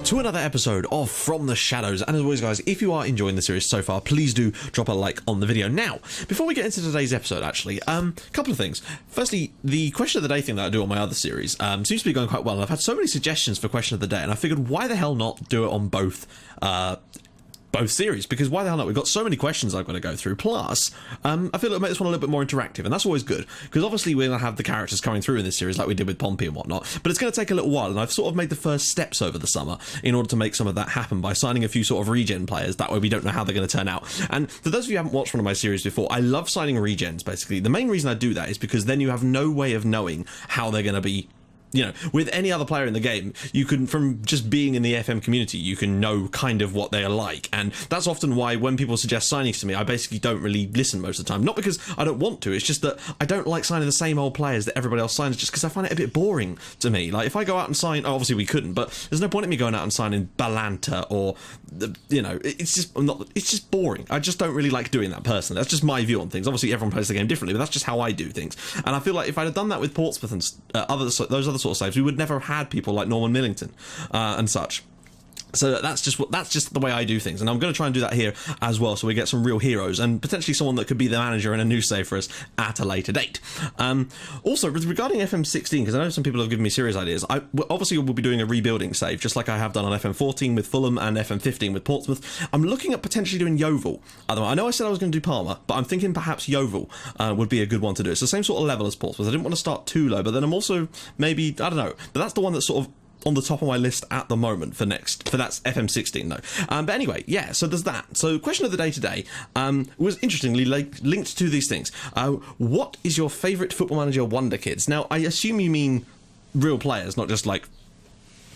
to another episode of From the Shadows. And as always, guys, if you are enjoying the series so far, please do drop a like on the video. Now, before we get into today's episode, actually, a couple of things. Firstly, the question of the day thing that I do on my other series seems to be going quite well. And I've had so many suggestions for question of the day, and I figured, why the hell not do it on both series, because why the hell not? We've got so many questions I've got to go through, plus I feel it'll make this one a little bit more interactive, and that's always good, because obviously we're going to have the characters coming through in this series like we did with Pompey and whatnot, but it's going to take a little while, and I've sort of made the first steps over the summer in order to make some of that happen by signing a few sort of regen players. That way we don't know how they're going to turn out. And for those of you who haven't watched one of my series before, I love signing regens. Basically, the main reason I do that is because then you have no way of knowing how they're going to be. You know, with any other player in the game, you can, from just being in the FM community, you can know kind of what they are like. And that's often why when people suggest signings to me, I basically don't really listen most of the time. Not because I don't want to, it's just that I don't like signing the same old players that everybody else signs, just because I find it a bit boring to me. Like, if I go out and sign, obviously we couldn't, but there's no point in me going out and signing Balanta or, you know, it's just boring. I just don't really like doing that personally. That's just my view on things. Obviously everyone plays the game differently, but that's just how I do things. And I feel like if I'd have done that with Portsmouth and those other sort of saves, we would never have had people like Norman Millington and such. So that's just the way I do things, and I'm going to try and do that here as well, so we get some real heroes and potentially someone that could be the manager in a new save for us at a later date. Also, regarding FM16, because I know some people have given me serious ideas, obviously we'll be doing a rebuilding save, just like I have done on FM14 with Fulham and FM15 with Portsmouth. I'm looking at potentially doing Yeovil. I know I said I was going to do Palmer, but I'm thinking perhaps Yeovil would be a good one to do. It's the same sort of level as Portsmouth. I didn't want to start too low, but then I'm also maybe, I don't know, but that's the one that's sort of on the top of my list at the moment for that's FM16 though. But anyway, yeah, so there's that. So question of the day today was interestingly linked to these things. What is your favourite Football Manager wonder kids? Now, I assume you mean real players, not just like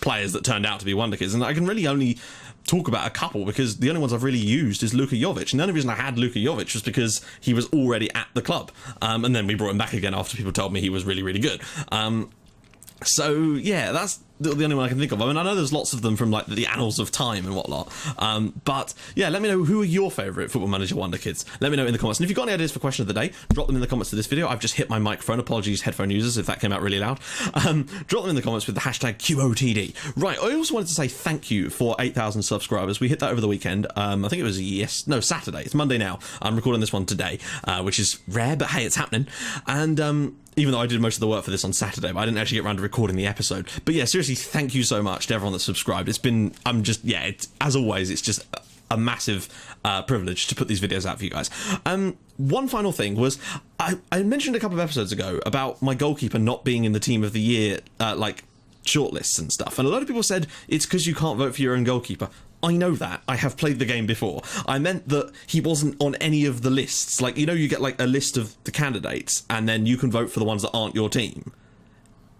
players that turned out to be wonder kids, and I can really only talk about a couple because the only ones I've really used is Luka Jovic, and the only reason I had Luka Jovic was because he was already at the club, and then we brought him back again after people told me he was really, really good. So yeah, that's the only one I can think of. I mean, I know there's lots of them from like the annals of time and whatnot, but yeah, let me know who are your favourite Football Manager wonder kids. Let me know in the comments, and if you've got any ideas for question of the day, drop them in the comments to this video. I've just hit my microphone, apologies headphone users if that came out really loud. Drop them in the comments with the hashtag QOTD. Right, I also wanted to say thank you for 8,000 subscribers. We hit that over the weekend. I think it was Saturday. It's Monday now. I'm recording this one today, which is rare, but hey, it's happening. And even though I did most of the work for this on Saturday, but I didn't actually get around to recording the episode. But yeah, seriously, thank you so much to everyone that's subscribed. As always, it's just a massive privilege to put these videos out for you guys. One final thing was, I mentioned a couple of episodes ago about my goalkeeper not being in the team of the year, like shortlists and stuff. And a lot of people said it's because you can't vote for your own goalkeeper. I know that. I have played the game before. I meant that he wasn't on any of the lists. Like, you know, you get like a list of the candidates and then you can vote for the ones that aren't your team.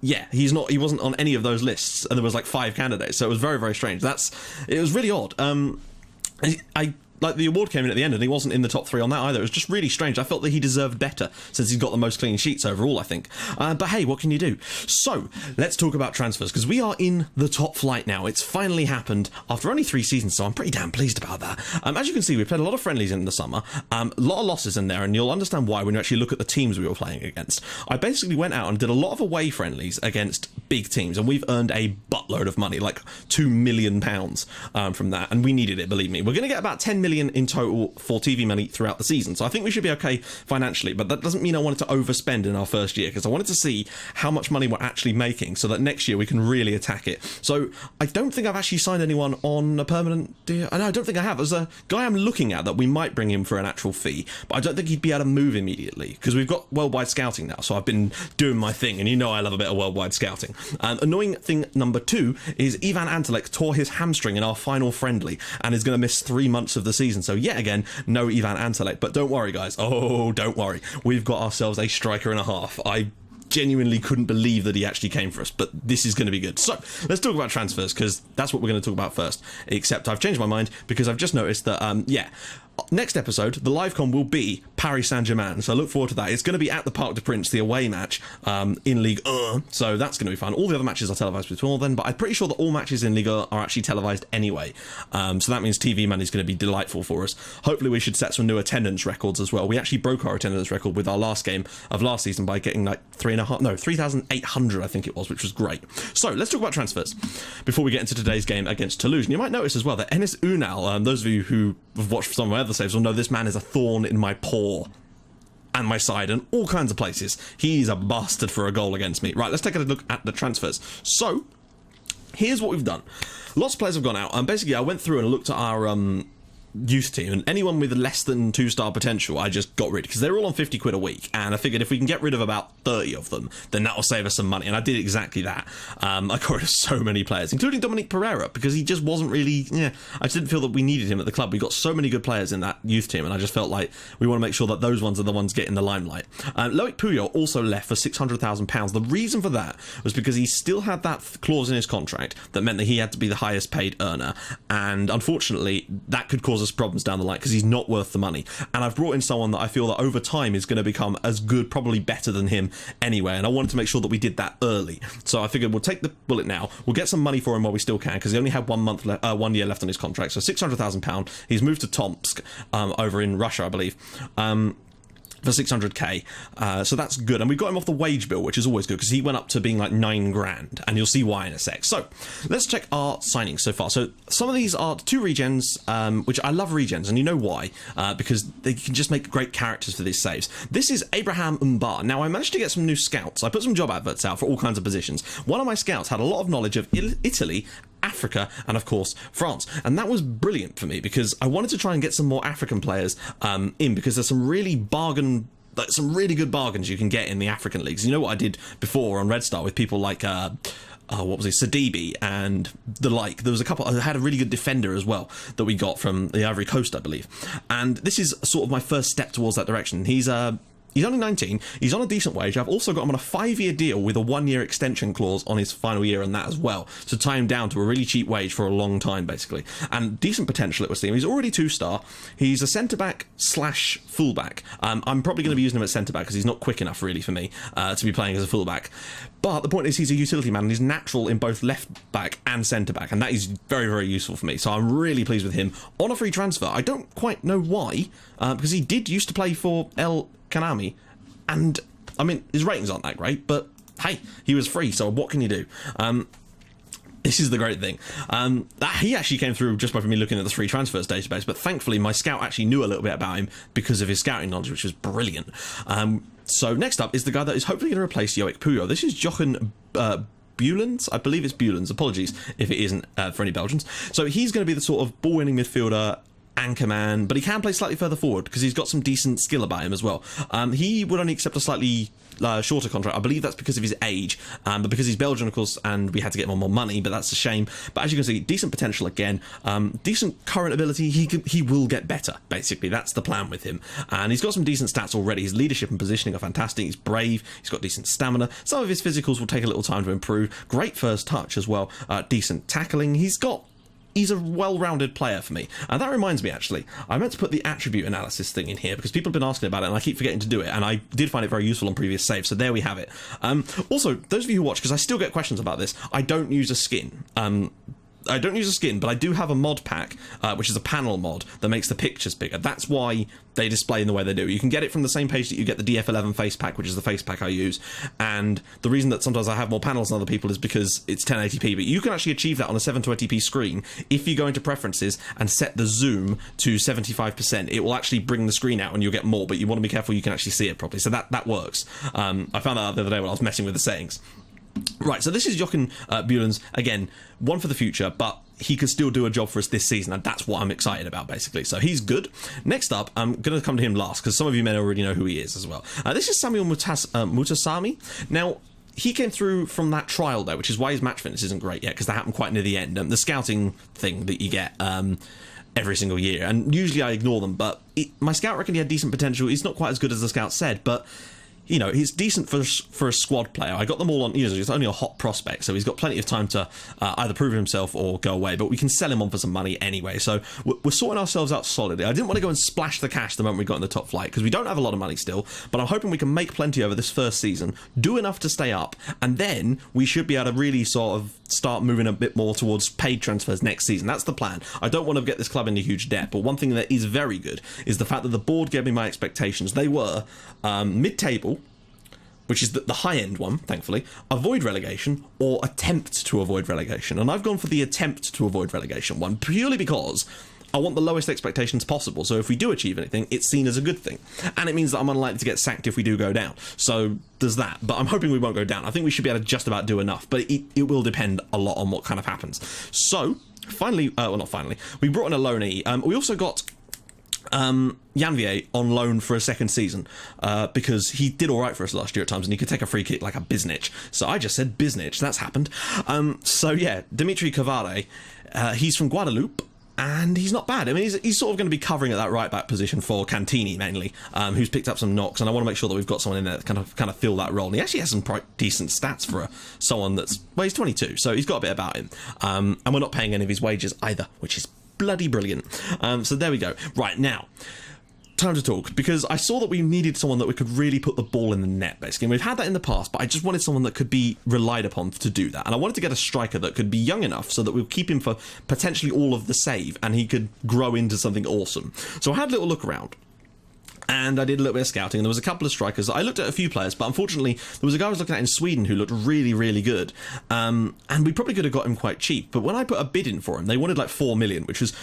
Yeah, he wasn't on any of those lists, and there was like 5 candidates, so it was very, very strange. It was really odd. I like, the award came in at the end and he wasn't in the top 3 on that either. It was just really strange. I felt that he deserved better since he's got the most clean sheets overall, I think. But hey, what can you do? So let's talk about transfers, because we are in the top flight now. It's finally happened after only 3 seasons, so I'm pretty damn pleased about that. As you can see, we played a lot of friendlies in the summer, a lot of losses in there, and you'll understand why when you actually look at the teams we were playing against. I basically went out and did a lot of away friendlies against big teams, and we've earned a buttload of money, like £2 million from that, and we needed it, believe me. We're going to get about 10 million in total for TV money throughout the season, so I think we should be okay financially, but that doesn't mean I wanted to overspend in our first year, because I wanted to see how much money we're actually making so that next year we can really attack it. So I don't think I've actually signed anyone on a permanent deal. I don't think I have. There's a guy I'm looking at that we might bring in for an actual fee, but I don't think he'd be able to move immediately because we've got worldwide scouting now, so I've been doing my thing, and you know I love a bit of worldwide scouting. Annoying thing number 2 is Ivan Antelek tore his hamstring in our final friendly and is going to miss 3 months of the season. So yet again, no Ivan Antelek. But don't worry, guys. Oh, don't worry. We've got ourselves a striker and a half. I genuinely couldn't believe that he actually came for us, but this is going to be good. So let's talk about transfers, because that's what we're going to talk about first, except I've changed my mind because I've just noticed that next episode, the live con will be Paris Saint-Germain, so look forward to that. It's going to be at the Parc des Princes, the away match in Ligue 1, so that's going to be fun. All the other matches are televised before then, but I'm pretty sure that all matches in Ligue 1 are actually televised anyway, so that means TV money is going to be delightful for us. Hopefully we should set some new attendance records as well. We actually broke our attendance record with our last game of last season by getting like 3,800 I think it was, which was great. So let's talk about transfers before we get into today's game against Toulouse. And you might notice as well that Enes Unal, those of you who have watched some of my other saves will know this man is a thorn in my paw and my side and all kinds of places. He's a bastard for a goal against me. Right, let's take a look at the transfers. So here's what we've done. Lots of players have gone out, and basically I went through and looked at our youth team, and anyone with less than 2-star potential I just got rid, because they're all on 50 quid a week, and I figured if we can get rid of about 30 of them, then that will save us some money, and I did exactly that. I got rid of so many players, including Dominic Pereira, because he just wasn't really, I just didn't feel that we needed him at the club. We got so many good players in that youth team, and I just felt like we want to make sure that those ones are the ones getting the limelight. Loic Puyol also left for £600,000. The reason for that was because he still had that clause in his contract that meant that he had to be the highest paid earner, and unfortunately that could cause us problems down the line because he's not worth the money. And I've brought in someone that I feel that over time is going to become as good, probably better than him anyway, and I wanted to make sure that we did that early. So I figured we'll take the bullet now, we'll get some money for him while we still can, because he only had 1 year left on his contract. So £600,000. He's moved to Tomsk over in Russia, I believe, for 600k, so that's good, and we got him off the wage bill, which is always good because he went up to being like 9 grand, and you'll see why in a sec. So let's check our signings so far. So some of these are 2 regens, which I love regens, and you know why, because they can just make great characters for these saves. This is Abraham Umbar. Now I managed to get some new scouts. I put some job adverts out for all kinds of positions. One of my scouts had a lot of knowledge of Italy, Africa, and of course France, and that was brilliant for me because I wanted to try and get some more African players in, because there's some really good bargains you can get in the African leagues. You know what I did before on Red Star with people like what was it, Sidibe and the like. There was a couple, I had a really good defender as well that we got from the Ivory Coast, I believe, and this is sort of my first step towards that direction. He's only 19, he's on a decent wage. I've also got him on a 5-year deal with a 1-year extension clause on his final year and that as well, to tie him down to a really cheap wage for a long time, basically. And decent potential, it would seem. He's already 2-star. He's a centre-back / full-back. I'm probably going to be using him at centre-back because he's not quick enough, really, for me to be playing as a full-back. But the point is he's a utility man and he's natural in both left-back and centre-back, and that is very, very useful for me. So I'm really pleased with him on a free transfer. I don't quite know why, because he did used to play for El Kanami, and I mean his ratings aren't that great, but hey, he was free, so what can you do? This is the great thing, that he actually came through just by me looking at the free transfers database, but thankfully my scout actually knew a little bit about him because of his scouting knowledge, which was brilliant. So next up is the guy that is hopefully going to replace Loic Puyol. This is Jochen Bulens, I believe it's Bulens, apologies if it isn't for any Belgians. So he's going to be the sort of ball-winning midfielder, anchorman, but he can play slightly further forward because he's got some decent skill about him as well. He would only accept a slightly shorter contract. I believe that's because of his age, but because he's Belgian, of course, and we had to get him on more money, but that's a shame. But as you can see, decent potential again, decent current ability. He will get better, basically. That's the plan with him, and he's got some decent stats already. His leadership and positioning are fantastic. He's brave, he's got decent stamina. Some of his physicals will take a little time to improve. Great first touch as well, decent tackling. He's a well-rounded player for me. And that reminds me, actually, I meant to put the attribute analysis thing in here because people have been asking about it and I keep forgetting to do it, and I did find it very useful on previous saves, so there we have it. Also, those of you who watch, because I still get questions about this, I don't use a skin. But I do have a mod pack, which is a panel mod that makes the pictures bigger. That's why they display in the way they do. You can get it from the same page that you get the DF11 face pack, which is the face pack I use. And the reason that sometimes I have more panels than other people is because it's 1080p, but you can actually achieve that on a 720p screen if you go into preferences and set the zoom to 75%. It will actually bring the screen out and you'll get more, but you want to be careful you can actually see it properly. So that works. I found that out the other day when I was messing with the settings. Right, so this is Jochen Bulens, again, one for the future, but he could still do a job for us this season, and that's what I'm excited about, basically. So he's good. Next up, I'm going to come to him last, because some of you may already know who he is as well. This is Samuel Mutasami. Now, he came through from that trial, though, which is why his match fitness isn't great yet, because that happened quite near the end. The scouting thing that you get every single year, and usually I ignore them, but my scout reckoned he had decent potential. He's not quite as good as the scout said, but you know, he's decent for a squad player. I got them all on, you know, he's only a hot prospect, so he's got plenty of time to either prove himself or go away, but we can sell him on for some money anyway, so we're sorting ourselves out solidly. I didn't want to go and splash the cash the moment we got in the top flight, because we don't have a lot of money still, but I'm hoping we can make plenty over this first season, do enough to stay up, and then we should be able to really sort of start moving a bit more towards paid transfers next season. That's the plan. I don't want to get this club into huge debt, but one thing that is very good is the fact that the board gave me my expectations. They were mid-table, which is the high-end one, thankfully, avoid relegation, or attempt to avoid relegation. And I've gone for the attempt to avoid relegation one, purely because I want the lowest expectations possible. So if we do achieve anything, it's seen as a good thing. And it means that I'm unlikely to get sacked if we do go down. So there's that. But I'm hoping we won't go down. I think we should be able to just about do enough. But it will depend a lot on what kind of happens. So, finally, well, not finally, we brought in a loanee. We also got Janvier on loan for a second season because he did all right for us last year at times, and he could take a free kick like a biznitch. So I just said biznitch. That's happened. So yeah, Dimitri Cavare, he's from Guadeloupe, and he's not bad. I mean, he's sort of going to be covering at that right back position for Cantini mainly, who's picked up some knocks, and I want to make sure that we've got someone in there that kind of fill that role. And he actually has some decent stats for someone that's, well, he's 22, so he's got a bit about him, and we're not paying any of his wages either, which is bloody brilliant. So there we go. Right, now, time to talk, because I saw that we needed someone that we could really put the ball in the net, basically. And we've had that in the past, but I just wanted someone that could be relied upon to do that. And I wanted to get a striker that could be young enough so that we'll keep him for potentially all of the save, and he could grow into something awesome. So I had a little look around, and I did a little bit of scouting, and there was a couple of strikers. I looked at a few players, but unfortunately there was a guy I was looking at in Sweden who looked really, really good, and we probably could have got him quite cheap. But when I put a bid in for him, they wanted like 4 million, which was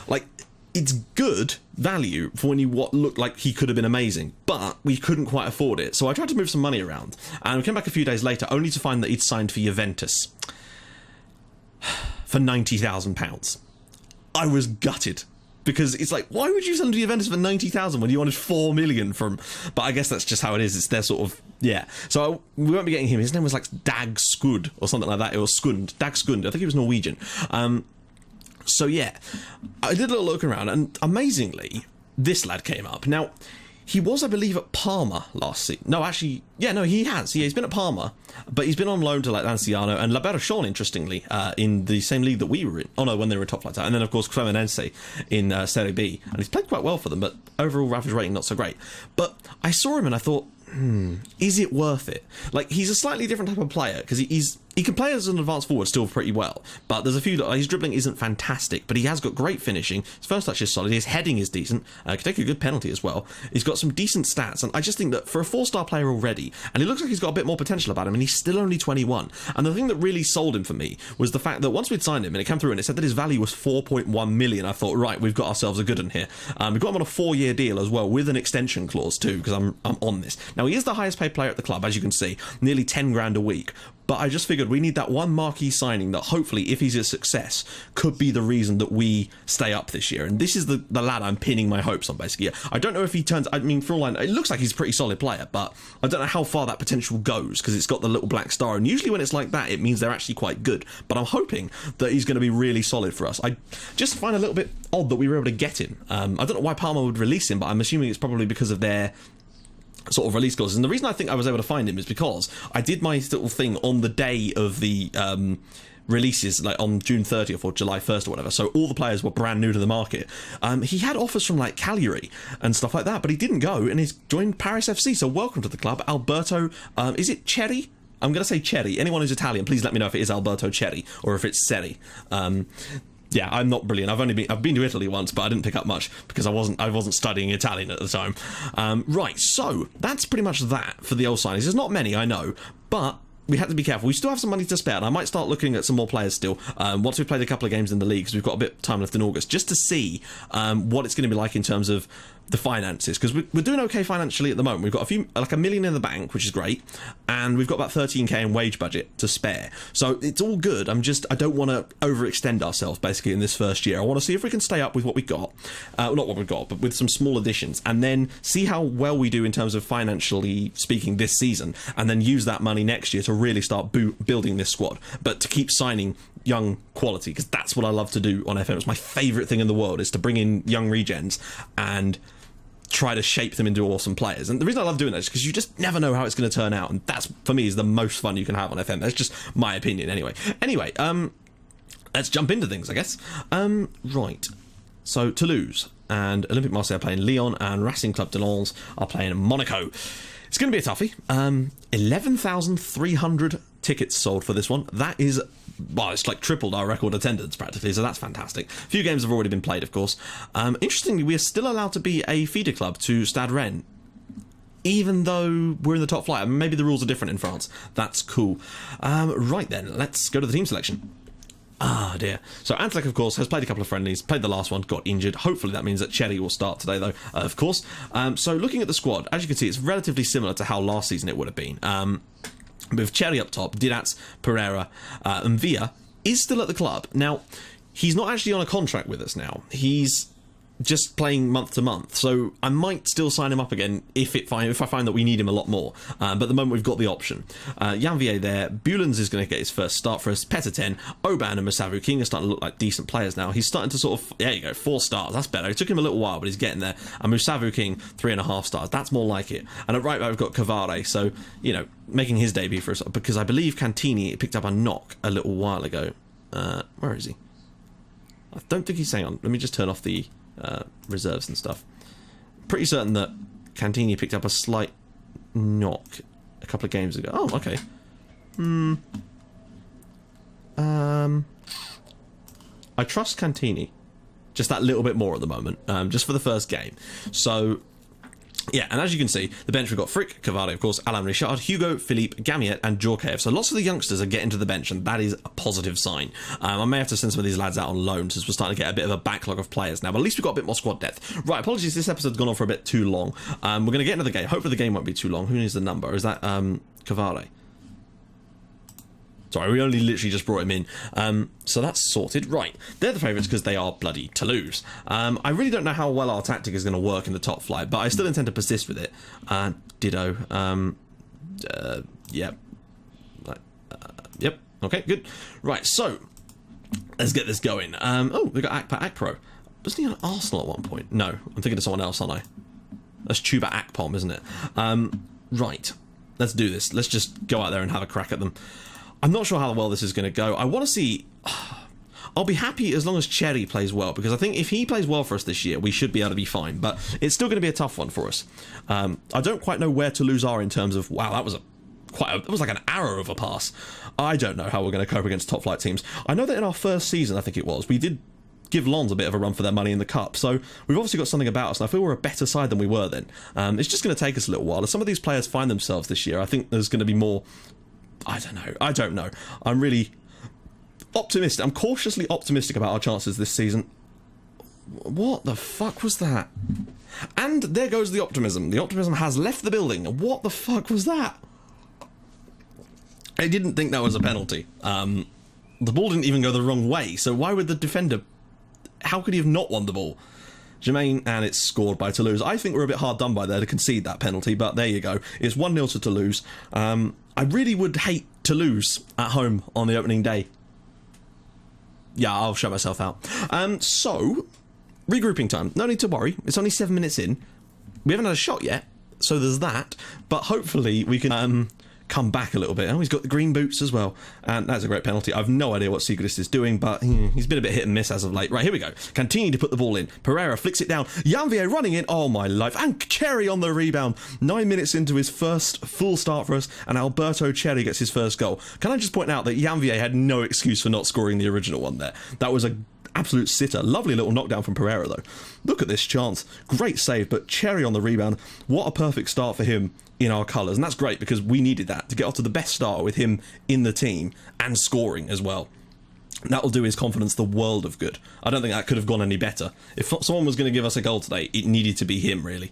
like, it's good value for when what looked like he could have been amazing, but we couldn't quite afford it. So I tried to move some money around, and we came back a few days later only to find that he'd signed for Juventus for £90,000. I was gutted, because it's like, why would you send him to Juventus for 90,000 when you wanted 4 million from? But I guess that's just how it is. It's their sort of, yeah. So we won't be getting him. His name was like Dag Skud or something like that. It was Skund, Dag Skund. I think he was Norwegian. So yeah, I did a little look around, and amazingly, this lad came up. Now, he was, I believe, at Parma last season. No, actually, yeah, no, he has. Yeah, he's been at Parma, but he's been on loan to like Lanciano and La Berchon, interestingly, in the same league that we were in. Oh no, when they were in top flight. And then, of course, Cremonense in Serie B. And he's played quite well for them, but overall average rating not so great. But I saw him and I thought, is it worth it? Like, he's a slightly different type of player, because he can play as an advanced forward still pretty well, but there's a few that his dribbling isn't fantastic, but he has got great finishing. His first touch is solid, his heading is decent, can take a good penalty as well. He's got some decent stats, and I just think that for a 4-star player already, and he looks like he's got a bit more potential about him, and he's still only 21. And the thing that really sold him for me was the fact that once we'd signed him and it came through and it said that his value was 4.1 million, I thought, right, we've got ourselves a good one here. We've got him on a 4-year deal as well, with an extension clause too, because I'm on this. Now, he is the highest paid player at the club, as you can see, nearly 10 grand a week. But I just figured we need that one marquee signing that hopefully, if he's a success, could be the reason that we stay up this year. And this is the lad I'm pinning my hopes on, basically. I don't know if he turns... I mean, for all I know, it looks like he's a pretty solid player, but I don't know how far that potential goes, because it's got the little black star. And usually when it's like that, it means they're actually quite good. But I'm hoping that he's going to be really solid for us. I just find it a little bit odd that we were able to get him. I don't know why Parma would release him, but I'm assuming it's probably because of their sort of release clauses. And the reason I think I was able to find him is because I did my little thing on the day of the releases, like on June 30th or July 1st or whatever, so all the players were brand new to the market. He had offers from like Cagliari and stuff like that, but he didn't go, and he's joined Paris FC, so welcome to the club, Alberto, is it Cherry? I'm going to say Cherry. Anyone who's Italian, please let me know if it is Alberto Cherry or if it's Seri. Yeah, I'm not brilliant. I've been to Italy once, but I didn't pick up much because I wasn't studying Italian at the time. Right, so that's pretty much that for the old signings. There's not many, I know, but we have to be careful. We still have some money to spare, and I might start looking at some more players still once we've played a couple of games in the league, because we've got a bit of time left in August, just to see what it's going to be like in terms of the finances, because we're doing okay financially at the moment. We've got like $1 million in the bank, which is great, and we've got about 13k in wage budget to spare, so it's all good. I don't want to overextend ourselves basically in this first year. I want to see if we can stay up with what we got, not what we've got, but with some small additions, and then see how well we do in terms of financially speaking this season, and then use that money next year to really start building this squad, but to keep signing young quality, because that's what I love to do on FM. It's my favourite thing in the world, is to bring in young regens and try to shape them into awesome players. And the reason I love doing that is because you just never know how it's going to turn out, and that's, for me, is the most fun you can have on FM. That's just my opinion anyway. Let's jump into things, I guess. Right. So Toulouse and Olympique Marseille are playing Lyon, and Racing Club de Lens are playing Monaco. It's going to be a toughie. 11,300 tickets sold for this one. That is, well, it's like tripled our record attendance practically, so that's fantastic. A few games have already been played, of course. Interestingly, we are still allowed to be a feeder club to Stade Rennes, even though we're in the top flight. Maybe the rules are different in France. That's cool. Right then, let's go to the team selection. Ah, dear. So Antelek, of course, has played a couple of friendlies, played the last one, got injured. Hopefully that means that Cherry will start today, though, of course. So looking at the squad, as you can see, it's relatively similar to how last season it would have been. With Cherry up top, Didatz, Pereira, and Villa is still at the club. Now, he's not actually on a contract with us now. He's just playing month to month, so I might still sign him up again if I find that we need him a lot more. But at the moment we've got the option. Janvier there, Bulens is going to get his first start for us. Petterten, Oban, and Masavu King are starting to look like decent players now. He's starting to sort of, there you go, 4 stars. That's better. It took him a little while, but he's getting there. And Masavu King, 3.5 stars. That's more like it. And at right back we've got Cavare, so you know, making his debut for us, because I believe Cantini picked up a knock a little while ago. Where is he? I don't think he's saying on. Let me just turn off the reserves and stuff. Pretty certain that Cantini picked up a slight knock a couple of games ago. Oh, okay. I trust Cantini just that little bit more at the moment, just for the first game. So yeah, and as you can see, the bench we've got Frick, Cavade, of course, Alain Richard, Hugo, Philippe, Gamiet, and Djorkaeff. So lots of the youngsters are getting to the bench, and that is a positive sign. I may have to send some of these lads out on loan, since we're starting to get a bit of a backlog of players now, but at least we've got a bit more squad depth. Right, apologies, this episode's gone on for a bit too long. We're going to get into the game. Hopefully the game won't be too long. Who needs the number? Is that Cavade? Sorry, we only literally just brought him in. So that's sorted. Right, they're the favourites because they are bloody Toulouse. I really don't know how well our tactic is going to work in the top flight, but I still intend to persist with it. Ditto. Yep. Yep. Okay, good. Right, so let's get this going. Oh, we got Akpro. Wasn't he on Arsenal at one point? No, I'm thinking of someone else, aren't I? That's Chuba Akpom, isn't it? Right, let's do this. Let's just go out there and have a crack at them. I'm not sure how well this is going to go. I want to see... I'll be happy as long as Cherry plays well, because I think if he plays well for us this year, we should be able to be fine. But it's still going to be a tough one for us. I don't quite know where Toulouse are in terms of... Wow, that was it was like an arrow of a pass. I don't know how we're going to cope against top flight teams. I know that in our first season, I think it was, we did give Lens a bit of a run for their money in the cup. So we've obviously got something about us, and I feel we're a better side than we were then. It's just going to take us a little while. As some of these players find themselves this year, I think there's going to be more... I don't know. I'm really optimistic. I'm cautiously optimistic about our chances this season. What the fuck was that? And there goes the optimism. The optimism has left the building. What the fuck was that? I didn't think that was a penalty. The ball didn't even go the wrong way, so why would the defender... How could he have not won the ball? Germain, and it's scored by Toulouse. I think we're a bit hard done by there to concede that penalty, but there you go. It's 1-0 to Toulouse. I really would hate Toulouse at home on the opening day. Yeah, I'll shut myself out. So, regrouping time. No need to worry. It's only 7 minutes in. We haven't had a shot yet, so there's that. But hopefully we can come back a little bit. Oh, he's got the green boots as well. And that's a great penalty. I've no idea what Sigurist is doing, but he's been a bit hit and miss as of late. Right, here we go. Cantini to put the ball in. Pereira flicks it down. Janvier running in. Oh, my life. And Cherry on the rebound. 9 minutes into his first full start for us, and Alberto Cherry gets his first goal. Can I just point out that Janvier had no excuse for not scoring the original one there? That was a absolute sitter. Lovely little knockdown from Pereira, though. Look at this chance. Great save, but Cherry on the rebound. What a perfect start for him in our colours. And that's great, because we needed that to get off to the best start with him in the team and scoring as well. That will do his confidence the world of good. I don't think that could have gone any better. If someone was going to give us a goal today, it needed to be him, really,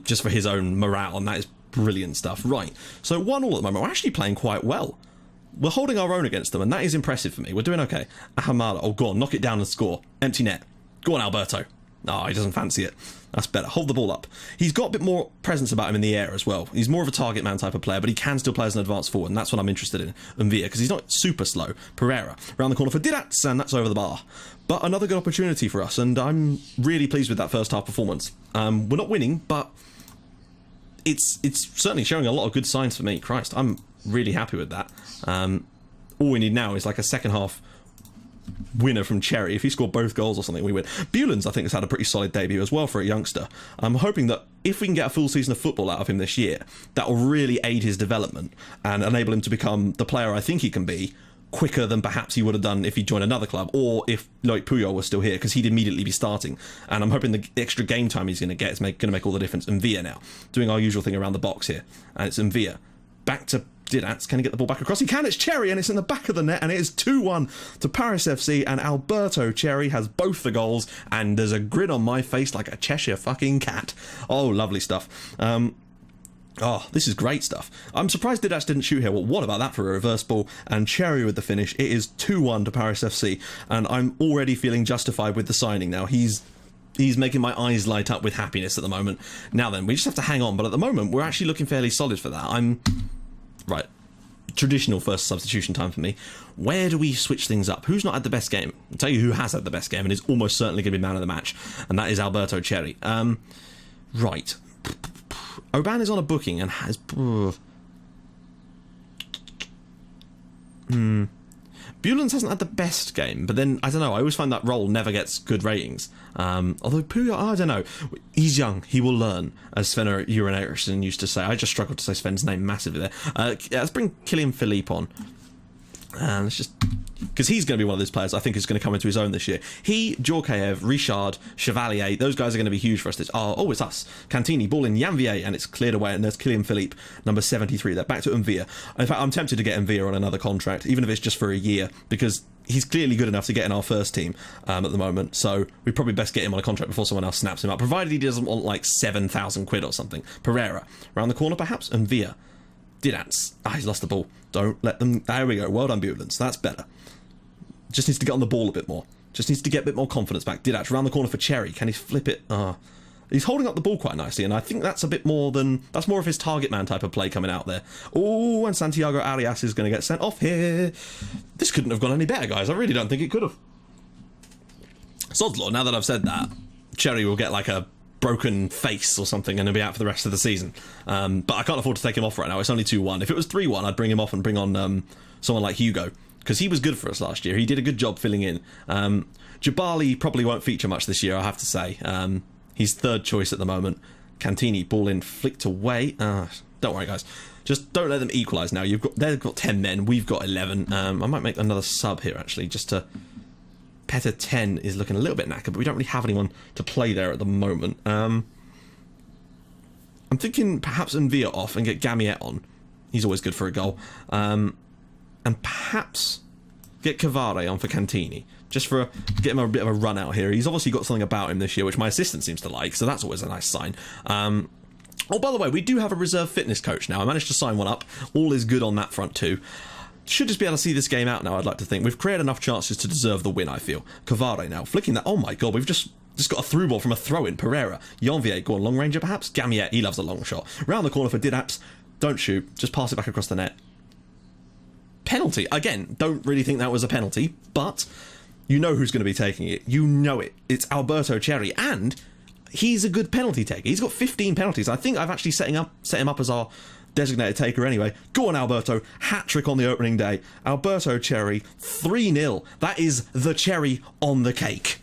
just for his own morale, and that is brilliant stuff. Right, so 1-1 at the moment. We're actually playing quite well. We're holding our own against them, and that is impressive for me. We're doing okay. Ahamada, oh, go on, knock it down and score. Empty net. Go on, Alberto. No, he doesn't fancy it. That's better. Hold the ball up. He's got a bit more presence about him in the air as well. He's more of a target man type of player, but he can still play as an advanced forward, and that's what I'm interested in. Mvia, because he's not super slow. Pereira, around the corner for Didats, and that's over the bar. But another good opportunity for us, and I'm really pleased with that first half performance. We're not winning, but it's certainly showing a lot of good signs for me. Christ, I'm really happy with that. All we need now is like a second half winner from Cherry. If he scored both goals or something, we win. Bulens, I think, has had a pretty solid debut as well for a youngster. I'm hoping that if we can get a full season of football out of him this year, that will really aid his development and enable him to become the player I think he can be quicker than perhaps he would have done if he joined another club, or if Loic Puyol was still here, because he'd immediately be starting. And I'm hoping the extra game time he's going to get is going to make all the difference. Mvia now, doing our usual thing around the box here. And it's Mvia. Back to Didats. Can he get the ball back across? He can. It's Cherry, and it's in the back of the net, and it is 2-1 to Paris FC, and Alberto Cherry has both the goals, and there's a grin on my face like a Cheshire fucking cat. Oh, lovely stuff. Oh, this is great stuff. I'm surprised Didats didn't shoot here. Well, what about that for a reverse ball? And Cherry with the finish. It is 2-1 to Paris FC, and I'm already feeling justified with the signing now. He's making my eyes light up with happiness at the moment. Now then, we just have to hang on, but at the moment, we're actually looking fairly solid for that. Right. Traditional first substitution time for me. Where do we switch things up? Who's not had the best game? I'll tell you who has had the best game and is almost certainly going to be man of the match, and that is Alberto Cherry. Right. Oban is on a booking and has... Bulens hasn't had the best game, but then, I don't know, I always find that role never gets good ratings. Although Puyol, I don't know. He's young, he will learn, as Sven Göran Eriksson used to say. I just struggled to say Sven's name massively there. Let's bring Kylian Philippe on. Let's just... because he's going to be one of those players I think is going to come into his own this year. He, Djorkaeff, Richard, Chevalier, those guys are going to be huge for us. It's us. Cantini, ball in Janvier, and it's cleared away, and there's Kylian Philippe, number 73 there. Back to Mvia. In fact, I'm tempted to get Mvia on another contract, even if it's just for a year, because he's clearly good enough to get in our first team at the moment, so we probably best get him on a contract before someone else snaps him up, provided he doesn't want like 7,000 quid or something. Pereira, around the corner perhaps, Mvia. Didats. He's lost the ball. Don't let them... There we go. Well done, Bulens. That's better. Just needs to get on the ball a bit more. Just needs to get a bit more confidence back. Didats around the corner for Cherry. Can he flip it? He's holding up the ball quite nicely, and I think that's a bit more than... That's more of his target man type of play coming out there. Oh, and Santiago Arias is going to get sent off here. This couldn't have gone any better, guys. I really don't think it could have. Sod's law, now that I've said that, Cherry will get like a broken face or something and he'll be out for the rest of the season. But I can't afford to take him off right now. It's only 2-1. If it was 3-1, I'd bring him off and bring on someone like Hugo, because he was good for us last year. He did a good job filling in. Jabali probably won't feature much this year, I have to say. He's third choice at the moment. Cantini, ball in, flicked away. Don't worry, guys. Just don't let them equalise now. They've got 10 men, we've got 11. I might make another sub here, actually, just to... Petter 10 is looking a little bit knackered, but we don't really have anyone to play there at the moment. I'm thinking perhaps Mvia off and get Gamiet on. He's always good for a goal. And perhaps get Cavare on for Cantini, just for get him a bit of a run out here. He's obviously got something about him this year, which my assistant seems to like, so that's always a nice sign. Oh, by the way, we do have a reserve fitness coach now. I managed to sign one up. All is good on that front too. Should just be able to see this game out now, I'd like to think. We've created enough chances to deserve the win, I feel. Cavare now, flicking that. Oh my god, we've just got a through ball from a throw-in. Pereira. Janvier, go on, long ranger perhaps? Gamiet, he loves a long shot. Round the corner for Didats. Don't shoot, just pass it back across the net. Penalty. Again, don't really think that was a penalty, but you know who's going to be taking it. You know it. It's Alberto Cherry, and he's a good penalty taker. He's got 15 penalties. I think I've actually set him up as our designated taker anyway. Go on, Alberto. Hat-trick on the opening day. Alberto Cherry, 3-0. That is the cherry on the cake.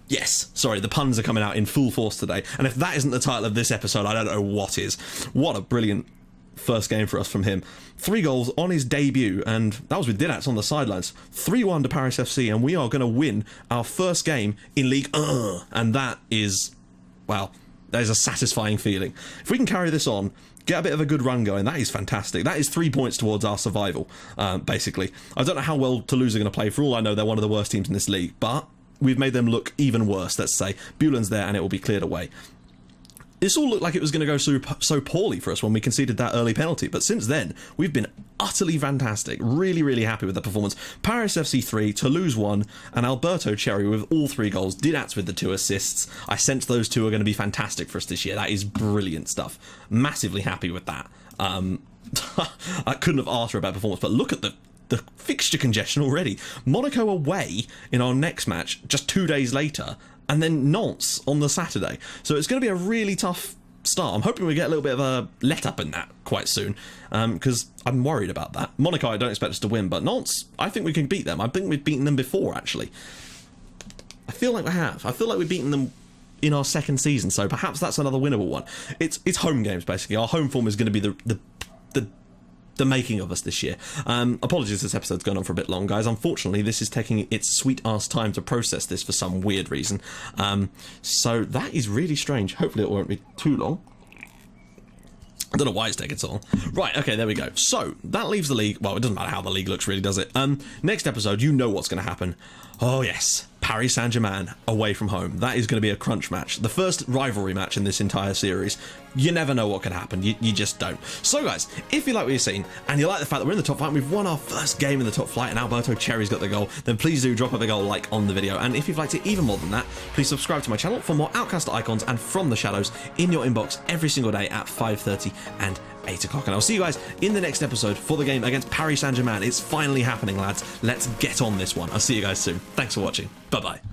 Yes, sorry, the puns are coming out in full force today. And if that isn't the title of this episode, I don't know what is. What a brilliant first game for us from him. 3 goals on his debut, and that was with Didats on the sidelines. 3-1 to Paris FC, and we are going to win our first game in League 1. And that is, well, that is a satisfying feeling. If we can carry this on, get a bit of a good run going, that is fantastic. That is 3 points towards our survival, basically. I don't know how well Toulouse are going to play. For all I know, they're one of the worst teams in this league, but we've made them look even worse, let's say. Bulens there, and it will be cleared away. This all looked like it was going to go so poorly for us when we conceded that early penalty, but since then, we've been utterly fantastic. Really, really happy with the performance. Paris FC 3, Toulouse 1, and Alberto Cherry with all 3 goals. Didac with the 2 assists. I sense those 2 are going to be fantastic for us this year. That is brilliant stuff. Massively happy with that. I couldn't have asked for a better performance, but look at the fixture congestion already. Monaco away in our next match just 2 days later, and then Nantes on the Saturday. So it's going to be a really tough start. I'm hoping we get a little bit of a let-up in that quite soon, because I'm worried about that. Monaco, I don't expect us to win, but Nantes, I think we can beat them. I think we've beaten them before, actually. I feel like we have. I feel like we've beaten them in our second season, so perhaps that's another winnable one. It's home games, basically. Our home form is going to be the making of us this year. Apologies, this episode's going on for a bit long, guys. Unfortunately, this is taking its sweet-ass time to process this for some weird reason. So that is really strange. Hopefully it won't be too long. I don't know why it's taking so long. Right, okay, there we go. So, that leaves the league. Well, it doesn't matter how the league looks, really, does it? Next episode, you know what's going to happen. Oh, yes. Paris Saint-Germain away from home. That is going to be a crunch match. The first rivalry match in this entire series. You never know what can happen. You just don't. So, guys, if you like what you've seen, and you like the fact that we're in the top flight, and we've won our first game in the top flight, and Alberto Cherry's got the goal, then please do drop a big old like on the video. And if you've liked it even more than that, please subscribe to my channel for more Outcast icons and From the Shadows in your inbox every single day at 5:30 and 8 o'clock. And I'll see you guys in the next episode for the game against Paris Saint-Germain. It's finally happening, lads. Let's get on this one. I'll see you guys soon. Thanks for watching. Bye-bye.